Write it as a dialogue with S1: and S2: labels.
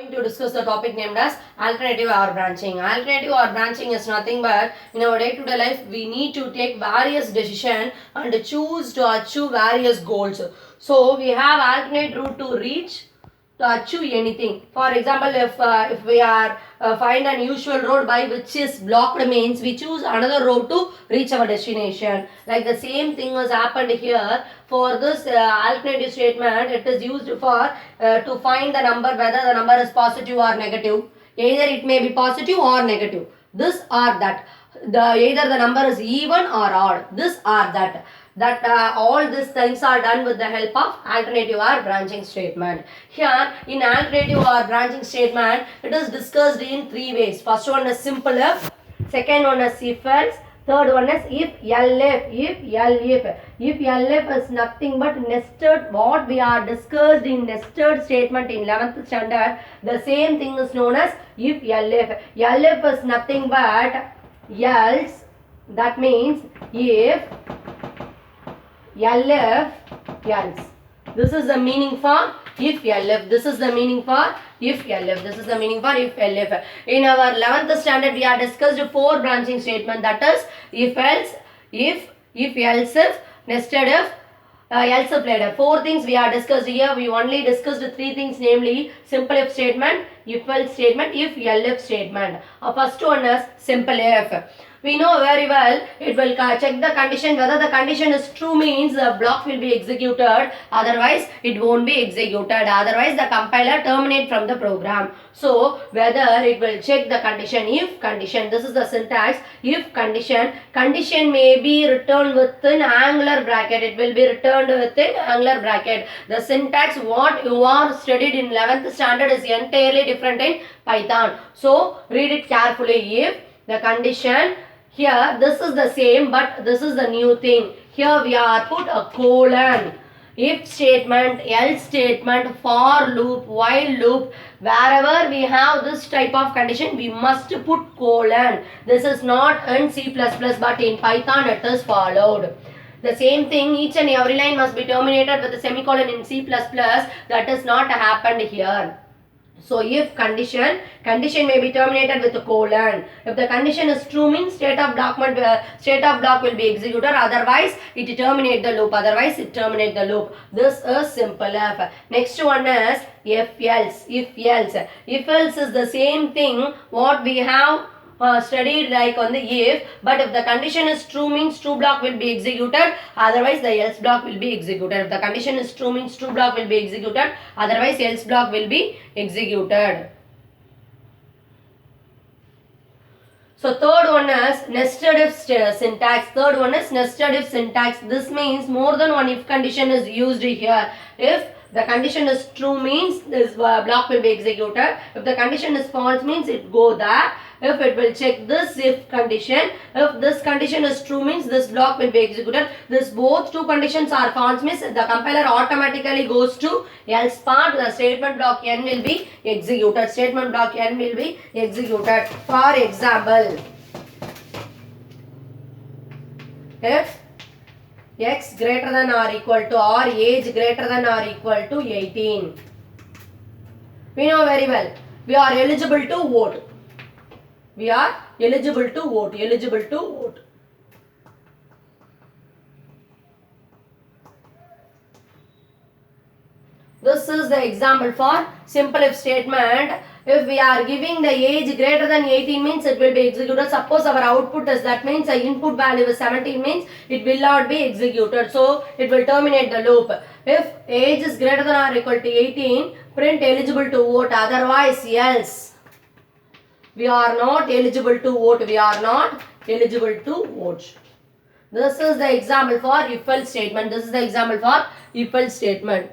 S1: Going to discuss the topic named as alternative or branching. Alternative or branching is nothing but in our day-to-day life we need to take various decisions and choose to achieve various goals. So we have alternate route to reach to achieve anything. For example, if we are find an usual road by which is blocked means we choose another road to reach our destination. Like the same thing has happened here. For this alternative statement, it is used for to find the number whether the number is positive or negative. Either it may be positive or negative. This or that. Either the number is even or odd. This or that. All these things are done with the help of alternative or branching statement. Here in alternative or branching statement, it is discussed in three ways. First one is simple if, second one is if else, third one is if elif. If elif is nothing but nested, what we are discussed in nested statement in 11th standard, the same thing is known as if elif. Elif is nothing but else, that means if elif else. This is the meaning for if elif. This is the meaning for if elif. This is the meaning for if elif. In our 11th standard we are discussed four branching statement, that is if else, if else if, nested if, else if later. Four things we are discussed here. We only discussed three things, namely simple if statement, if else statement, if elif statement. First one is simple if. We know very well it will check the condition. Whether the condition is true means the block will be executed, otherwise it won't be executed, otherwise the compiler terminate from the program. So whether it will check the condition, if condition, this is the syntax, if condition, condition may be returned within angular bracket, it will be returned within angular bracket. The syntax what you are studied in 11th standard is entirely different in Python. So read it carefully. If the condition, here this is the same but this is the new thing. Here we are put a colon. If statement, else statement, for loop, while loop, wherever we have this type of condition we must put colon. This is not in C++ but in Python it is followed. The same thing, each and every line must be terminated with a semicolon in C++. That is not happened here. So if condition may be terminated with a colon. If the condition is true means state of block will be executed, otherwise it terminate the loop, This is simple if. Next one is if else. If else is the same thing what we have studied like on the if, but if the condition is true means true block will be executed, otherwise the else block will be executed. If the condition is true means true block will be executed, otherwise else block will be executed. So third one is nested if syntax. This means more than one if condition is used here. If the condition is true means this block will be executed. If the condition is false means it go there. If it will check this if condition. If this condition is true means this block will be executed. This both two conditions are false means the compiler automatically goes to else part. The statement block n will be executed. For example, if x greater than or equal to or age greater than or equal to 18. We know very well we are eligible to vote. This is the example for simple if statement. If we are giving the age greater than 18 means it will be executed. Suppose our output is, that means the input value is 17 means it will not be executed. So it will terminate the loop. If age is greater than or equal to 18, print eligible to vote, otherwise else. We are not eligible to vote. This is the example for if else statement.